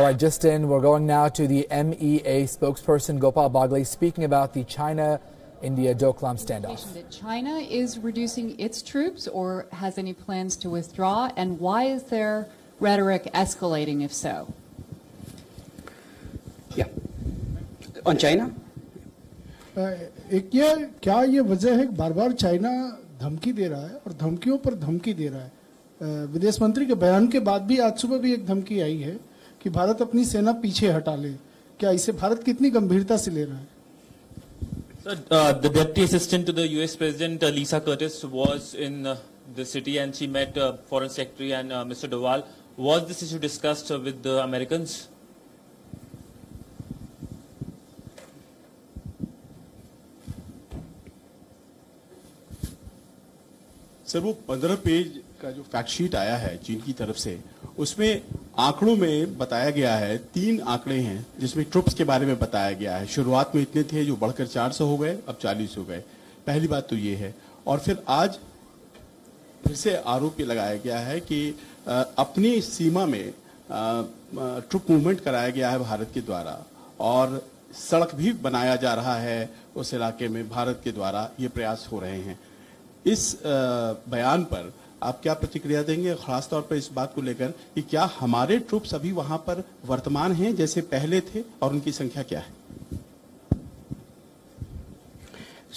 All right, just in, we're going now to the MEA spokesperson, Gopal Bagley, speaking about the China-India Doklam standoff. That China is reducing its troops or has any plans to withdraw, and why is their rhetoric escalating if so? Yeah. On China? क्या ये वजह है कि बार-बार China धमकी दे रहा है और धमकियों पर धमकी दे रहा है। विदेश मंत्री के बयान के बाद भी आज सुबह भी एक धमकी आई है कि भारत अपनी सेना पीछे हटा ले। क्या इसे भारत कितनी गंभीरता से ले रहा है? Sir, the Deputy Assistant to the US President, Lisa Curtis, was in the city and she met Foreign Secretary and Mr. Doval. Was this issue discussed with the Americans? Sir, वो 15 पेज का जो fact sheet आया है चीन की तरफ से, उसमें आंकड़ों में बताया गया है, 3 आंकड़े हैं जिसमें ट्रुप्स के बारे में बताया गया है। शुरुआत में इतने थे जो बढ़कर 400 हो गए, अब 40 हो गए। पहली बात तो ये है। और फिर आज फिर से आरोप ये लगाया गया है कि अपनी सीमा में ट्रुप मूवमेंट कराया गया है भारत के द्वारा और सड़क भी बनाया जा रहा है उस इलाके में भारत के द्वारा, ये प्रयास हो रहे हैं। इस बयान पर आप क्या प्रतिक्रिया देंगे, खासतौर पर इस बात को लेकर कि क्या हमारे ट्रूप्स अभी वहां पर वर्तमान हैं जैसे पहले थे और उनकी संख्या क्या है?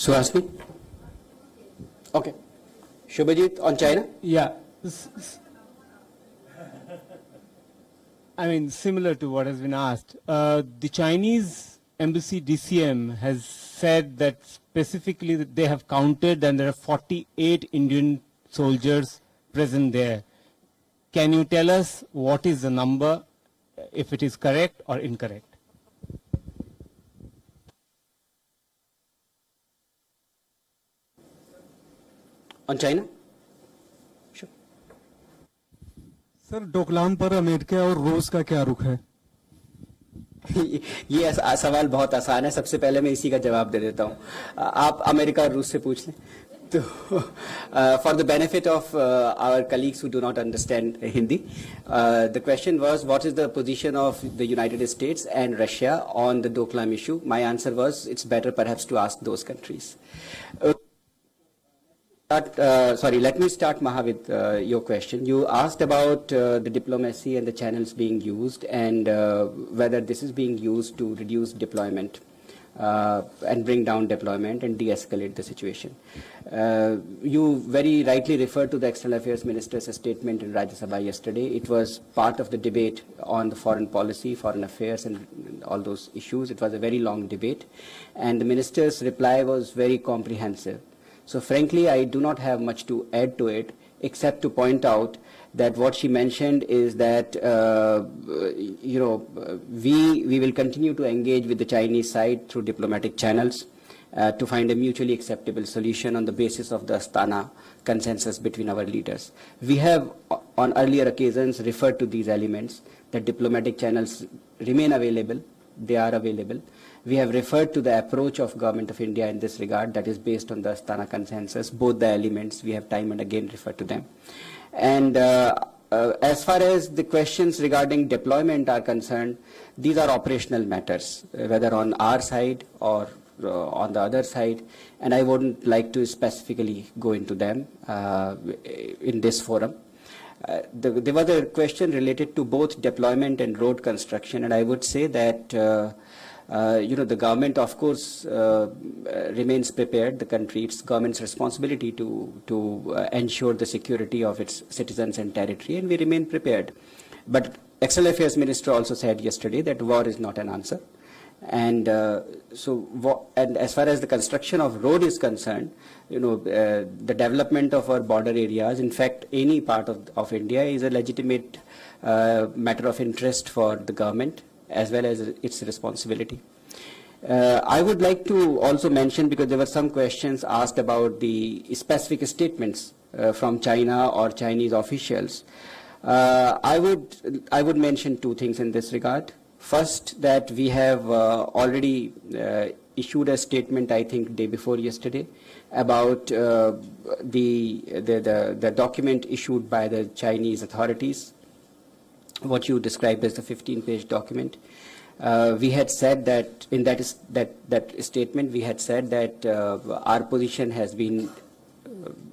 Suhasini? Okay. Shubhajit, on China? Yeah. I mean, similar to what has been asked. The Chinese embassy DCM has said that specifically that they have counted and there are 48 Indian soldiers present there. Can you tell us what is the number, if it is correct or incorrect? On China? Sure. Sir, Doklam पर America और रूस का क्या रुख है? ये सवाल बहुत आसान है। सबसे पहले मैं इसी का जवाब दे देता हूँ। आप अमेरिका और रूस से पूछ लें। तो for the benefit of our colleagues who do not understand Hindi, the question was, what is the position of the United States and Russia on the Doklam issue? My answer was, it's better perhaps to ask those countries. Let me start, Maha, with your question. You asked about the diplomacy and the channels being used and whether this is being used to reduce deployment and bring down deployment and de-escalate the situation. You very rightly referred to the External Affairs Minister's statement in Rajya Sabha yesterday. It was part of the debate on the foreign policy, foreign affairs and all those issues. It was a very long debate and the Minister's reply was very comprehensive. So frankly, I do not have much to add to it, except to point out that what she mentioned is that, we will continue to engage with the Chinese side through diplomatic channels to find a mutually acceptable solution on the basis of the Astana consensus between our leaders. We have, on earlier occasions, referred to these elements, that diplomatic channels remain available, they are available. We have referred to the approach of Government of India in this regard that is based on the Astana consensus. Both the elements, we have time and again referred to them. And as far as the questions regarding deployment are concerned, these are operational matters, whether on our side or on the other side, and I wouldn't like to specifically go into them in this forum. There was a question related to both deployment and road construction, and I would say that the government, of course, remains prepared. The country, it's government's responsibility to ensure the security of its citizens and territory, and we remain prepared. But External Affairs Minister also said yesterday that war is not an answer. And and as far as the construction of road is concerned, the development of our border areas, in fact, any part of India is a legitimate matter of interest for the government, as well as its responsibility. I would like to also mention, because there were some questions asked about the specific statements from China or Chinese officials. I would mention 2 things in this regard. First, that we have already issued a statement, I think, day before yesterday, about the document issued by the Chinese authorities what you described as the 15-page document. We had said that in that statement, we had said that our position has been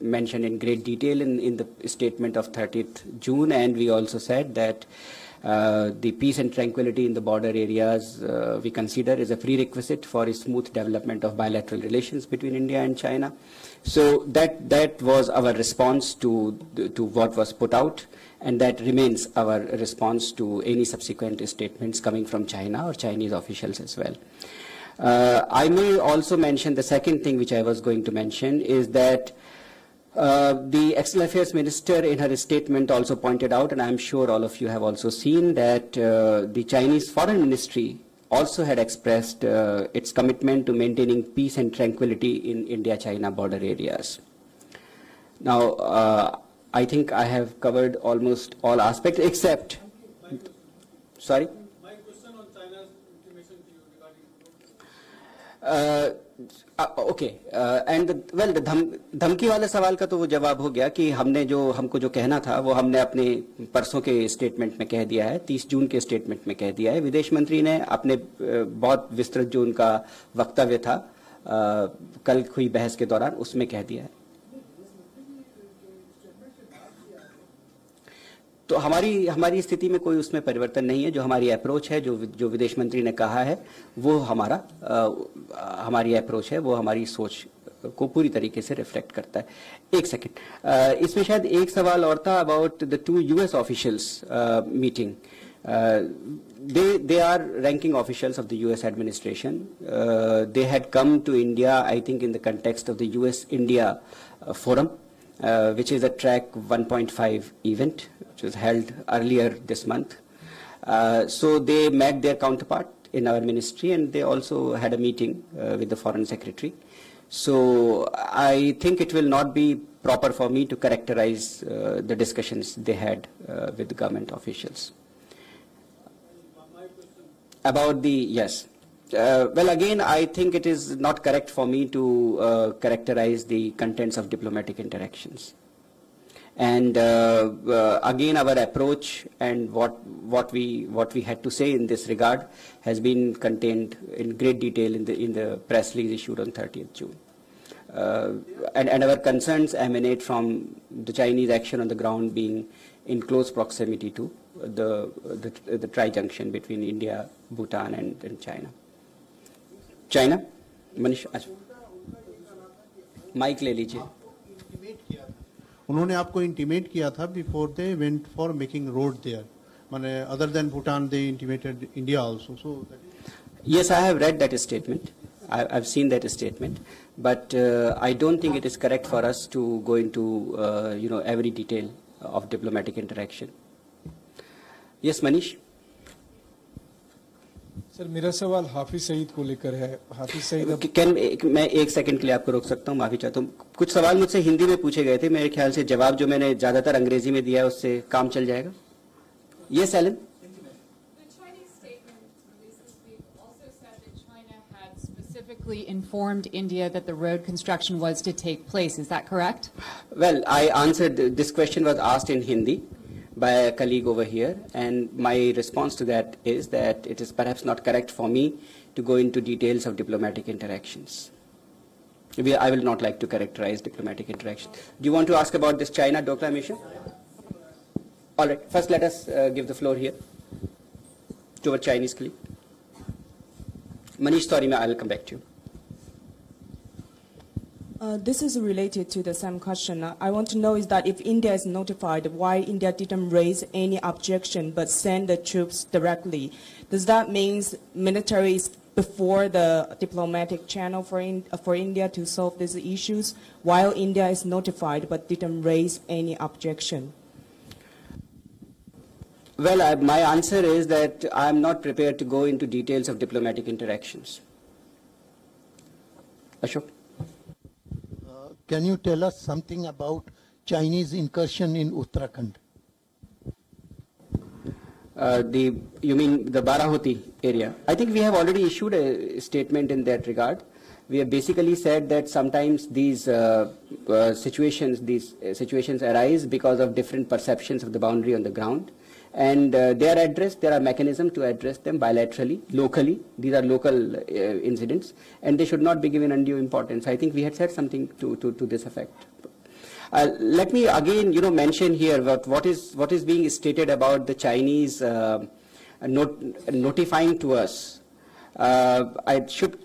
mentioned in great detail in the statement of 30th June, and we also said that the peace and tranquility in the border areas we consider is a prerequisite for a smooth development of bilateral relations between India and China. So that was our response to what was put out, and that remains our response to any subsequent statements coming from China or Chinese officials as well. I may also mention the second thing which I was going to mention is that the External Affairs Minister in her statement also pointed out, and I'm sure all of you have also seen, that the Chinese Foreign Ministry also had expressed its commitment to maintaining peace and tranquility in India-China border areas. Now, I think I have covered almost all aspects except, sorry? My question on China's intimation to you regarding okay and well धमकी वाले सवाल का तो वो जवाब हो गया कि हमको जो कहना था वो हमने अपने परसों के स्टेटमेंट में कह दिया है, 30 जून के स्टेटमेंट में कह दिया है। विदेश मंत्री ने अपने बहुत विस्तृत जो उनका वक्तव्य था कल हुई बहस के दौरान उसमें कह दिया है। तो हमारी स्थिति में कोई उसमें परिवर्तन नहीं है। जो हमारी अप्रोच है, जो विदेश मंत्री ने कहा है, वो हमारी अप्रोच है, वो हमारी सोच को पूरी तरीके से रिफ्लेक्ट करता है। एक सेकंड, इसमें शायद एक सवाल और था about the 2 US officials meeting. they are ranking officials of the US administration. They had come to India, I think, in the context of the US-India forum, which is a track 1.5 event, which was held earlier this month. So they met their counterpart in our ministry, and they also had a meeting with the foreign secretary. So I think it will not be proper for me to characterize the discussions they had with the government officials. About the, yes. Well, again, I think it is not correct for me to characterize the contents of diplomatic interactions. And again, our approach and what we had to say in this regard has been contained in great detail in the press release issued on 30th June. And our concerns emanate from the Chinese action on the ground being in close proximity to the tri-junction between India, Bhutan, and China. China, Manish, mike ले लीजिए। उन्होंने आपको intimate किया था before they went for making road there. माने other than Bhutan, they intimated India also. So yes, I have read that statement. I've seen that statement, but I don't think it is correct for us to go into every detail of diplomatic interaction. Yes, Manish. Sir, मेरा सवाल हाफिज सईद को लेकर है। हाफिज सईद मैं एक second के लिए आपको रोक सकता हूँ, माफी चाहता हूँ। कुछ सवाल मुझसे हिंदी में पूछे गए थे, मेरे ख्याल से जवाब जो मैंने ज्यादातर अंग्रेजी में दिया है उससे काम चल जाएगा। Yes Alan. Specifically informed India that the road construction was to take place. Is that correct? Well, I answered, this question was asked in Hindi by a colleague over here, and my response to that is that it is perhaps not correct for me to go into details of diplomatic interactions. I will not like to characterize diplomatic interactions. Do you want to ask about this China Doklam issue? All right, first let us give the floor here to our Chinese colleague. Manish, sorry, I'll come back to you. This is related to the same question. I want to know is that if India is notified, why India didn't raise any objection but send the troops directly? Does that mean military is before the diplomatic channel for India to solve these issues, while India is notified but didn't raise any objection? Well, my answer is that I am not prepared to go into details of diplomatic interactions. Ashok? Can you tell us something about Chinese incursion in Uttarakhand? You mean the Barahoti area? I think we have already issued a statement in that regard. We have basically said that sometimes these situations arise because of different perceptions of the boundary on the ground. and they are addressed. There are mechanisms to address them bilaterally, locally. These are local incidents, and they should not be given undue importance. I think we had said something to this effect. Let me again, mention here what is being stated about the Chinese notifying to us. I should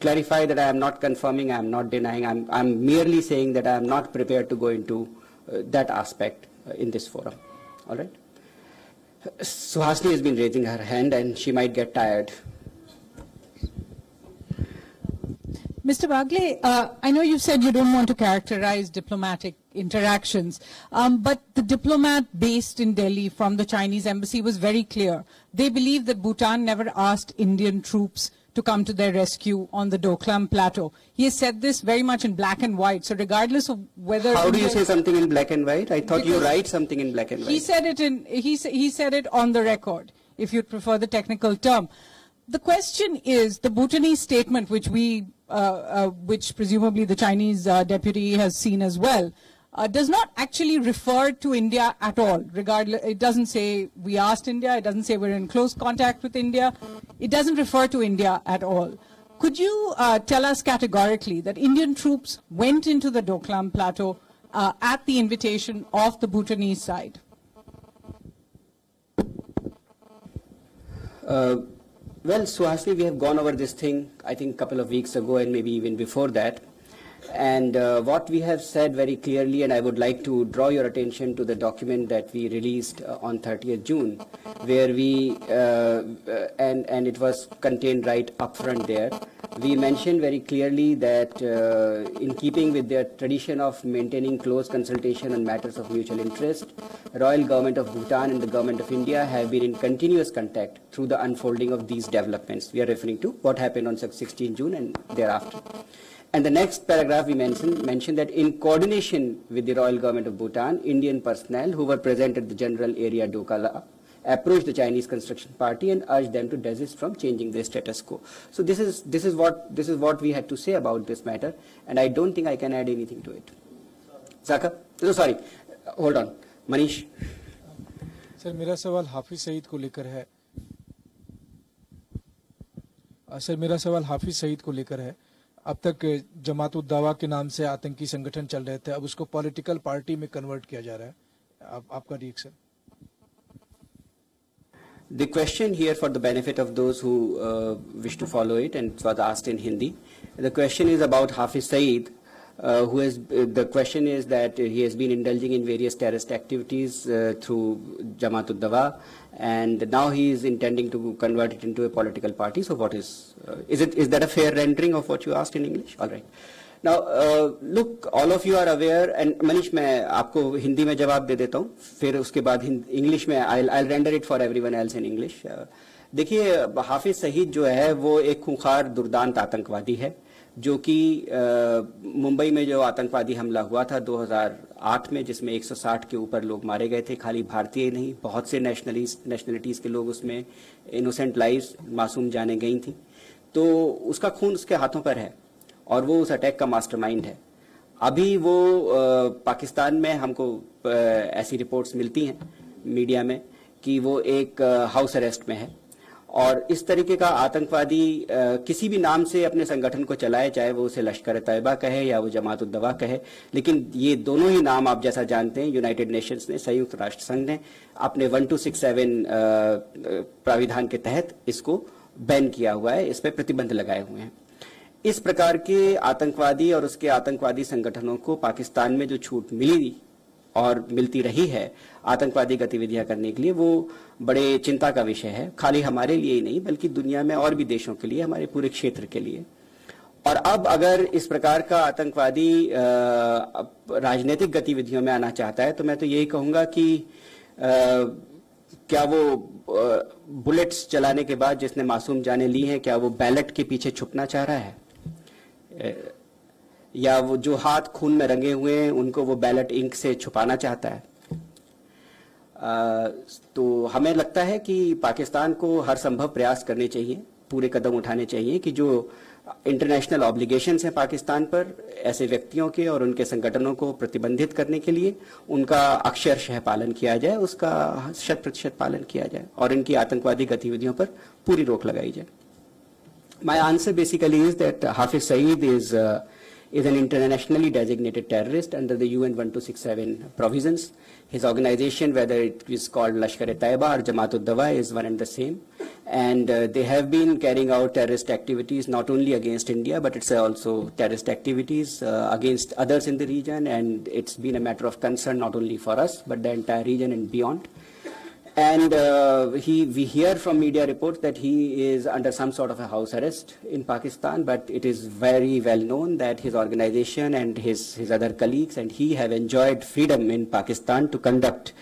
clarify that I am not confirming, I am not denying. I'm merely saying that I am not prepared to go into that aspect in this forum. All right. Suhasini has been raising her hand, and she might get tired. Mr. Bagley, I know you said you don't want to characterize diplomatic interactions, but the diplomat based in Delhi from the Chinese embassy was very clear. They believe that Bhutan never asked Indian troops to come to their rescue on the Doklam plateau. He has said this very much in black and white. So regardless of whether... How do you say something in black and white? I thought you write something in black and white. He said it he said it on the record, if you'd prefer the technical term. The question is, the Bhutanese statement, which which presumably the Chinese deputy has seen as well, does not actually refer to India at all. Regardless, it doesn't say we asked India, it doesn't say we're in close contact with India. It doesn't refer to India at all. Could you tell us categorically that Indian troops went into the Doklam plateau at the invitation of the Bhutanese side? Well, Suhasini, we have gone over this thing, I think, a couple of weeks ago and maybe even before that. And what we have said very clearly, and I would like to draw your attention to the document that we released on 30th June, where we, and it was contained right up front there, we mentioned very clearly that in keeping with their tradition of maintaining close consultation on matters of mutual interest, Royal Government of Bhutan and the Government of India have been in continuous contact through the unfolding of these developments. We are referring to what happened on 16 June and thereafter. And the next paragraph we mentioned that in coordination with the Royal Government of Bhutan, Indian personnel who were present at the general area Doklam approached the Chinese construction party and urged them to desist from changing their status quo. So this is what we had to say about this matter, and I don't think I can add anything to it. Zaka? No, sorry. Hold on. Manish. Sir मेरा सवाल हाफिज सईद को लेकर है. Sir मेरा सवाल हाफिज सईद को लेकर है. अब तक जमात-उद-दावा के नाम से आतंकी संगठन चल रहे थे, अब उसको पॉलिटिकल पार्टी में कन्वर्ट किया जा रहा है. आपका reaction? The question here, for the benefit of those who wish to follow it, and it was asked in Hindi, the question is about Hafiz Saeed, the question is that he has been indulging in various terrorist activities through Jamaat-ud-Dawa, and now he is intending to convert it into a political party. So what is that a fair rendering of what you asked in English? All right. Now, look, all of you are aware, and Manish, मैं आपको हिंदी में जवाब दे देता हूँ, फिर उसके बाद English में I'll render it for everyone else in English. देखिए, हाफिज सईद जो है वो एक खूंखार दुर्दांत आतंकवादी है, जो कि मुंबई में जो आतंकवादी हमला हुआ था 2008 में, जिसमें 160 के ऊपर लोग मारे गए थे, खाली भारतीय नहीं, बहुत से नेशनलिटीज़ के लोग उसमें, इनोसेंट लाइव्स, मासूम जाने गई थी, तो उसका खून उसके हाथों पर है और वो उस अटैक का मास्टरमाइंड है. अभी वो पाकिस्तान में हमको ऐसी रिपोर्ट्स मिलती हैं मीडिया में कि वो एक हाउस अरेस्ट में है, और इस तरीके का आतंकवादी किसी भी नाम से अपने संगठन को चलाए, चाहे वो उसे लश्कर तैयबा कहे या वो जमात-उद-दवा कहे, लेकिन ये दोनों ही नाम आप जैसा जानते हैं यूनाइटेड नेशंस ने, संयुक्त राष्ट्र संघ ने अपने 1267 प्राविधान के तहत इसको बैन किया हुआ है, इस पर प्रतिबंध लगाए हुए हैं. इस प्रकार के आतंकवादी और उसके आतंकवादी संगठनों को पाकिस्तान में जो छूट मिली और मिलती रही है आतंकवादी गतिविधियां करने के लिए, वो बड़े चिंता का विषय है, खाली हमारे लिए ही नहीं बल्कि दुनिया में और भी देशों के लिए, हमारे पूरे क्षेत्र के लिए. और अब अगर इस प्रकार का आतंकवादी राजनीतिक गतिविधियों में आना चाहता है, तो मैं तो यही कहूंगा कि क्या वो बुलेट्स चलाने के बाद जिसने मासूम जाने ली हैं, क्या वो बैलेट के पीछे छुपना चाह रहा है, या वो जो हाथ खून में रंगे हुए हैं उनको वो बैलेट इंक से छुपाना चाहता है? तो हमें लगता है कि पाकिस्तान को हर संभव प्रयास करने चाहिए पूरे कदम उठाने चाहिए कि जो इंटरनेशनल ऑब्लिगेशंस हैं पाकिस्तान पर ऐसे व्यक्तियों के और उनके संगठनों को प्रतिबंधित करने के लिए उनका अक्षरशः पालन किया जाए, उसका 100% पालन किया जाए और इनकी आतंकवादी गतिविधियों पर पूरी रोक लगाई जाए. My answer basically is that Hafiz Saeed is an internationally designated terrorist under the UN 1267 provisions. His organization, whether it is called Lashkar-e-Taiba or Jamaat-ud-Dawa, is one and the same. And they have been carrying out terrorist activities not only against India, but it's also terrorist activities against others in the region. And it's been a matter of concern not only for us, but the entire region and beyond. And we hear from media reports that he is under some sort of a house arrest in Pakistan, but it is very well known that his organization and his other colleagues and he have enjoyed freedom in Pakistan to conduct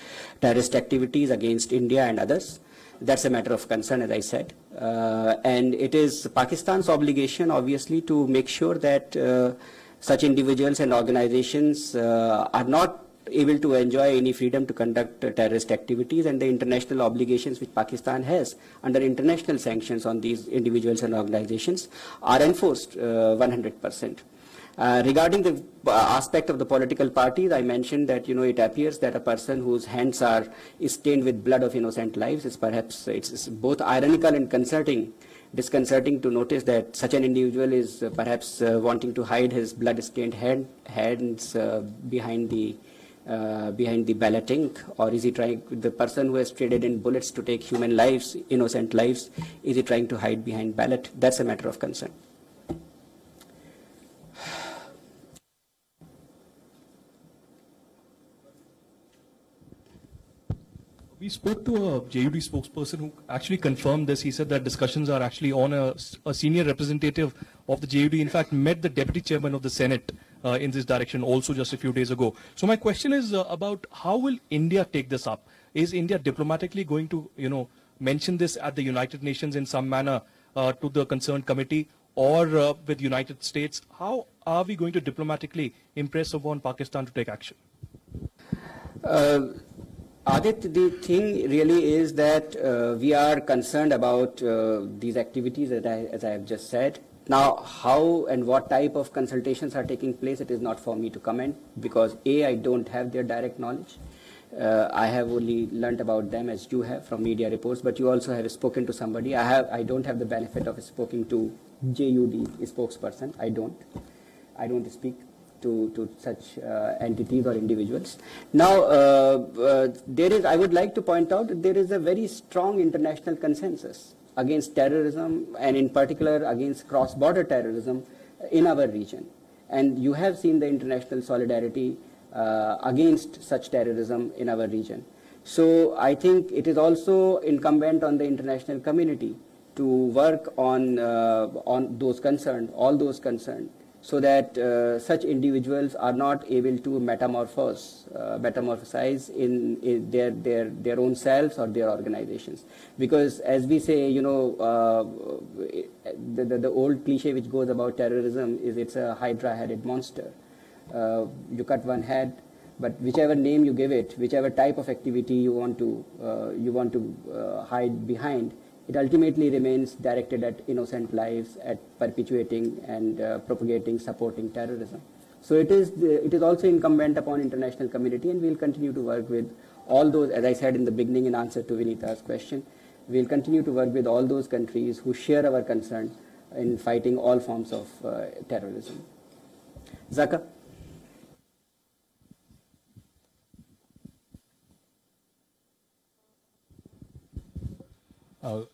terrorist activities against India and others. That's a matter of concern, as I said. And it is Pakistan's obligation, obviously, to make sure that such individuals and organizations are not able to enjoy any freedom to conduct terrorist activities, and the international obligations which Pakistan has under international sanctions on these individuals and organizations are enforced 100%. Regarding the aspect of the political parties, I mentioned that it appears that a person whose hands are stained with blood of innocent lives is perhaps it's both ironical and disconcerting to notice that such an individual is perhaps wanting to hide his blood-stained hands behind the ballot ink, or is he trying, the person who has traded in bullets to take human lives, innocent lives, is he trying to hide behind ballot? That's a matter of concern. We spoke to a JUD spokesperson who actually confirmed this. He said that discussions are actually on a senior representative of the JUD, in fact, met the deputy chairman of the Senate in this direction also just a few days ago. So my question is about how will India take this up? Is India diplomatically going to, mention this at the United Nations in some manner to the concerned committee or with United States? How are we going to diplomatically impress upon Pakistan to take action? Adit, the thing really is that we are concerned about these activities, as I have just said. Now, how and what type of consultations are taking place, it is not for me to comment, because A, I don't have their direct knowledge. I have only learnt about them as you have from media reports, but you also have spoken to somebody. I don't have the benefit of speaking to JUD spokesperson. I don't speak to such entities or individuals. Now, I would like to point out that there is a very strong international consensus against terrorism, and in particular against cross-border terrorism in our region. And you have seen the international solidarity against such terrorism in our region. So I think it is also incumbent on the international community to work on those concerned, all those concerned, so that such individuals are not able to metamorphosize in their own selves or their organizations. Because as we say, the old cliche which goes about terrorism is it's a hydra-headed monster. You cut one head, but whichever name you give it, whichever type of activity you want to hide behind, it ultimately remains directed at innocent lives, at perpetuating and propagating, supporting terrorism. So it is also incumbent upon international community, and we'll continue to work with all those, as I said in the beginning in answer to Vinita's question, we'll continue to work with all those countries who share our concern in fighting all forms of terrorism. Zaka?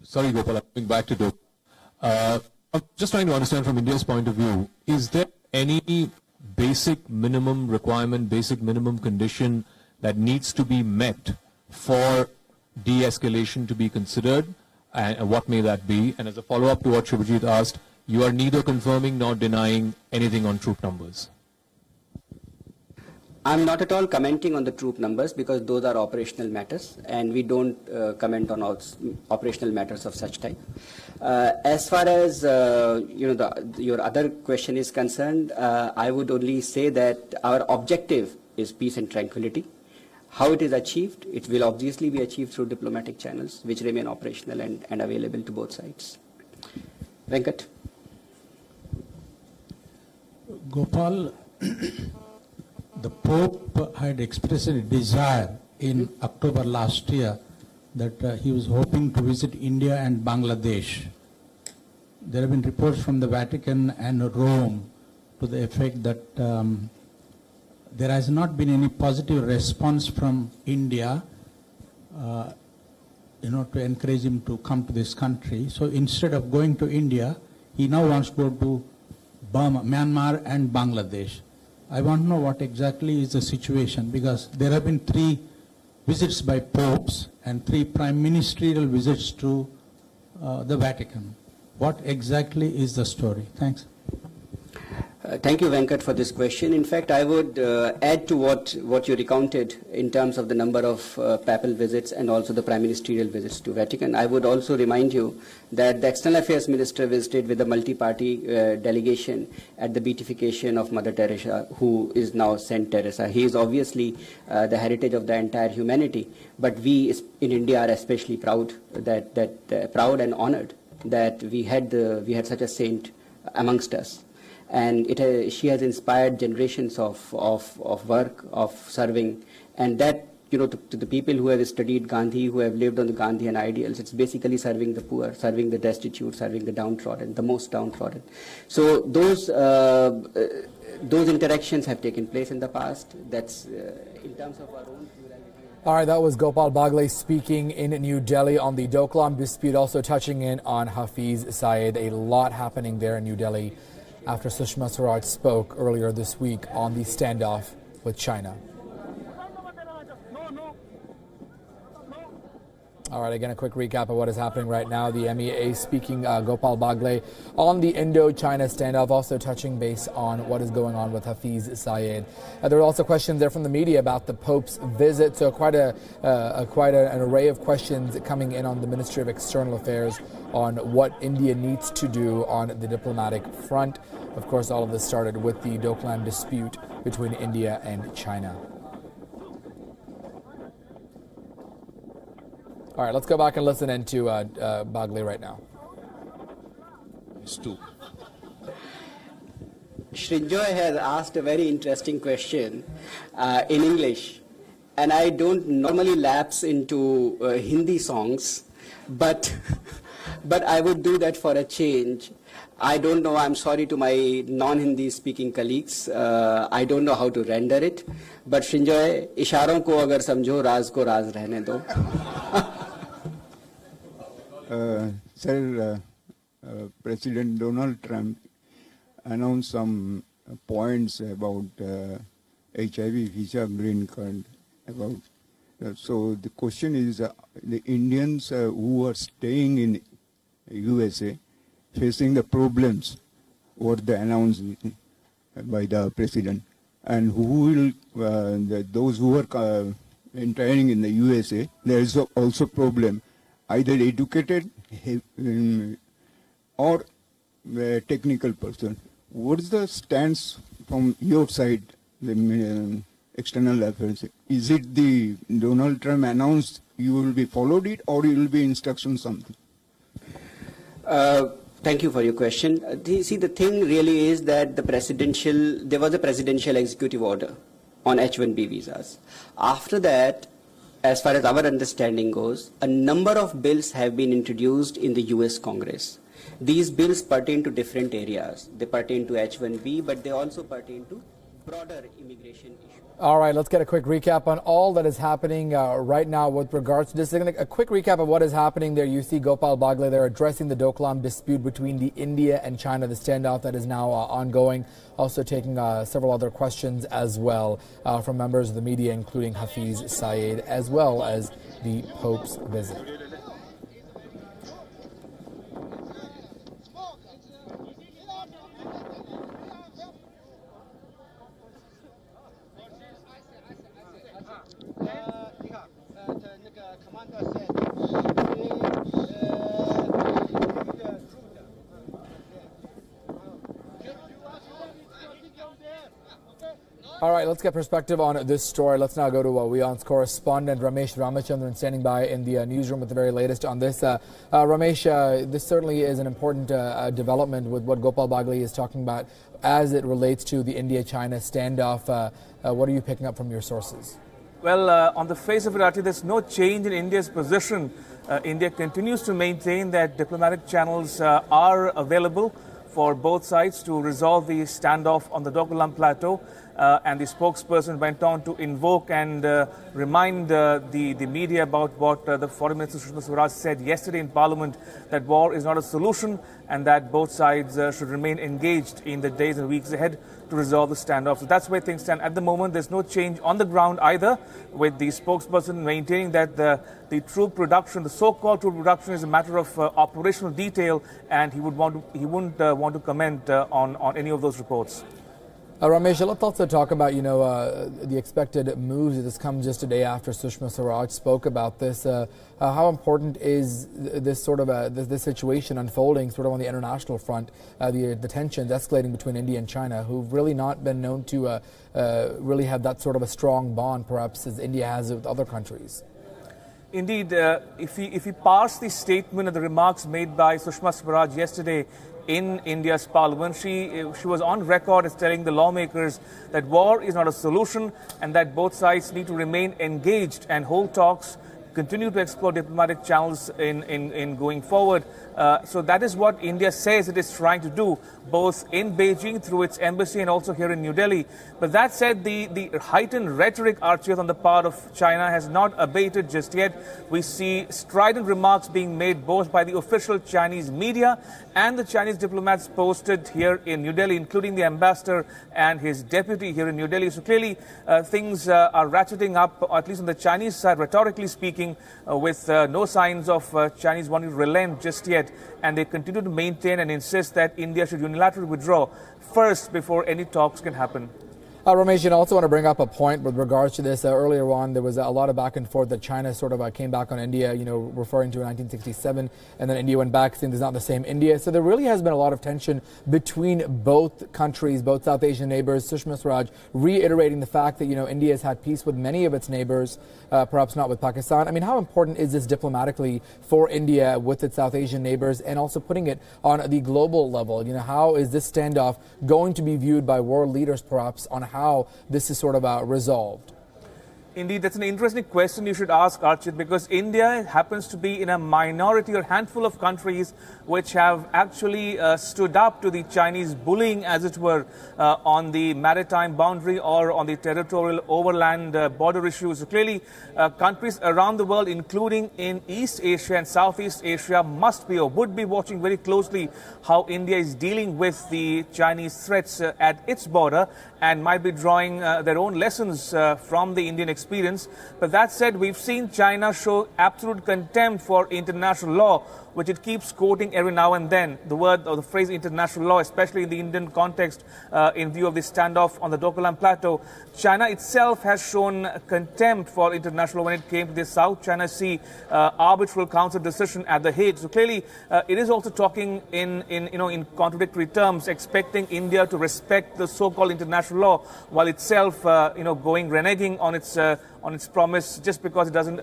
Sorry, Gopal, I'm coming back to Doklam. I'm just trying to understand from India's point of view, is there any basic minimum requirement, basic minimum condition that needs to be met for de-escalation to be considered, and what may that be? And as a follow-up to what Shubhajit asked, you are neither confirming nor denying anything on troop numbers. I'm not at all commenting on the troop numbers, because those are operational matters, and we don't comment on operational matters of such type. As far as your other question is concerned, I would only say that our objective is peace and tranquility. How it is achieved, it will obviously be achieved through diplomatic channels, which remain operational and available to both sides. Venkat. Gopal, the Pope had expressed a desire in October last year that he was hoping to visit India and Bangladesh. There have been reports from the Vatican and Rome to the effect that there has not been any positive response from India to encourage him to come to this country. So instead of going to India, he now wants to go to Burma, Myanmar and Bangladesh. I want to know what exactly is the situation, because there have been 3 visits by popes and 3 prime ministerial visits to the Vatican. What exactly is the story? Thanks. Thank you, Venkat, for this question. In fact, I would add to what you recounted in terms of the number of papal visits and also the prime ministerial visits to Vatican. I would also remind you that the External Affairs Minister visited with a multi-party delegation at the beatification of Mother Teresa, who is now Saint Teresa. He is obviously the heritage of the entire humanity, but we in India are especially proud proud and honored that we had such a saint amongst us. And she has inspired generations of work, of serving, and that, to the people who have studied Gandhi, who have lived on the Gandhian ideals, it's basically serving the poor, serving the destitute, serving the downtrodden, the most downtrodden. So those interactions have taken place in the past. That's in terms of our own plurality. All right, that was Gopal Bagley speaking in New Delhi on the Doklam dispute, also touching in on Hafiz Syed. A lot happening there in New Delhi after Sushma Swaraj spoke earlier this week on the standoff with China. All right, again, a quick recap of what is happening right now. The MEA speaking, Gopal Bagley, on the Indo-China standoff, also touching base on what is going on with Hafiz Syed. There are also questions there from the media about the Pope's visit, so quite an array of questions coming in on the Ministry of External Affairs on what India needs to do on the diplomatic front. Of course, all of this started with the Doklam dispute between India and China. All right, let's go back and listen into Bagley right now. Srinjoy has asked a very interesting question in English, and I don't normally lapse into Hindi songs, but I would do that for a change. I don't know, I'm sorry to my non-Hindi speaking colleagues, I don't know how to render it, but Srinjoy, isharon ko agar samjho, raz ko raz rehne do. Sir, President Donald Trump announced some points about HIV visa, green card. So the question is, the Indians who are staying in USA facing the problems what they announced by the president, and who will those who are entering in the USA, there is also problem, either educated or technical person. What is the stance from your side, the external affairs? Is it the Donald Trump announced you will be followed it, or you will be instruction something? Thank you for your question. See, the thing really is that there was a presidential executive order on H-1B visas. After that, as far as our understanding goes, a number of bills have been introduced in the US Congress. These bills pertain to different areas. They pertain to H-1B, but they also pertain to broader immigration issues. All right, let's get a quick recap on all that is happening right now with regards to this. A quick recap of what is happening there. You see Gopal Bagley there addressing the Doklam dispute between the India and China, the standoff that is now ongoing. Also taking several other questions as well from members of the media, including Hafiz Syed, as well as the Pope's visit. All right, let's get perspective on this story. Let's now go to WION's correspondent, Ramesh Ramachandran, standing by in the newsroom with the very latest on this. Ramesh, this certainly is an important development with what Gopal Bagley is talking about as it relates to the India-China standoff. What are you picking up from your sources? Well, on the face of it, Archie, there's no change in India's position. India continues to maintain that diplomatic channels are available for both sides to resolve the standoff on the Doklam plateau. And the spokesperson went on to invoke and remind the media about what the Foreign Minister Sushma Swaraj said yesterday in Parliament, that war is not a solution and that both sides should remain engaged in the days and weeks ahead to resolve the standoff. So that's where things stand at the moment. There's no change on the ground either, with the spokesperson maintaining that the troop production, the so-called troop production, is a matter of operational detail, and he wouldn't want to comment on any of those reports. Ramesh, let's also talk about, the expected moves. This comes just a day after Sushma Swaraj spoke about this. How important is this sort of this situation unfolding sort of on the international front, the tensions escalating between India and China, who've really not been known to really have that sort of a strong bond, perhaps, as India has with other countries? Indeed, if we parse the statement and the remarks made by Sushma Swaraj yesterday in India's parliament, she was on record as telling the lawmakers that war is not a solution and that both sides need to remain engaged and hold talks, continue to explore diplomatic channels in going forward. So that is what India says it is trying to do, both in Beijing through its embassy and also here in New Delhi. But that said, the heightened rhetoric, Archie, on the part of China has not abated just yet. We see strident remarks being made both by the official Chinese media and the Chinese diplomats posted here in New Delhi, including the ambassador and his deputy here in New Delhi. So clearly things are ratcheting up, at least on the Chinese side, rhetorically speaking, with no signs of Chinese wanting to relent just yet. And they continue to maintain and insist that India should unilaterally withdraw first before any talks can happen. Ramesh, I also want to bring up a point with regards to this. Earlier on, there was a lot of back and forth that China sort of came back on India, referring to 1967, and then India went back saying there's not the same India. So there really has been a lot of tension between both countries, both South Asian neighbors. Sushma Swaraj reiterating the fact that, India has had peace with many of its neighbors, perhaps not with Pakistan. I mean, how important is this diplomatically for India with its South Asian neighbors, and also putting it on the global level? How is this standoff going to be viewed by world leaders, perhaps, on how this is sort of resolved? Indeed, that's an interesting question you should ask, Archit, because India happens to be in a minority or handful of countries which have actually stood up to the Chinese bullying, as it were, on the maritime boundary or on the territorial overland border issues. So clearly, countries around the world, including in East Asia and Southeast Asia, must be or would be watching very closely how India is dealing with the Chinese threats at its border, and might be drawing their own lessons from the Indian experience. But that said, we've seen China show absolute contempt for international law, which it keeps quoting every now and then. The word or the phrase international law, especially in the Indian context, in view of the standoff on the Doklam plateau. China itself has shown contempt for international law when it came to the South China Sea Arbitral Council decision at The Hague. So clearly, it is also talking in contradictory terms, expecting India to respect the so-called international law, while itself, going reneging on its promise just because it doesn't,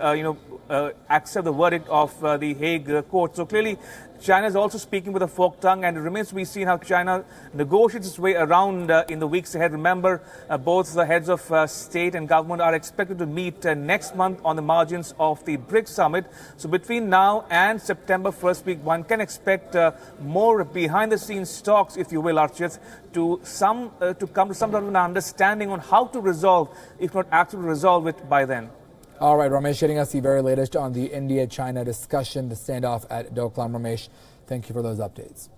accept the verdict of the Hague court. So clearly, China is also speaking with a forked tongue, and it remains to be seen how China negotiates its way around in the weeks ahead. Remember, both the heads of state and government are expected to meet next month on the margins of the BRICS summit. So between now and September first week, one can expect more behind-the-scenes talks, if you will, Archit, to come to some sort of an understanding on how to resolve, if not actually resolve it by then. All right, Ramesh, getting us the very latest on the India-China discussion, the standoff at Doklam. Ramesh, thank you for those updates.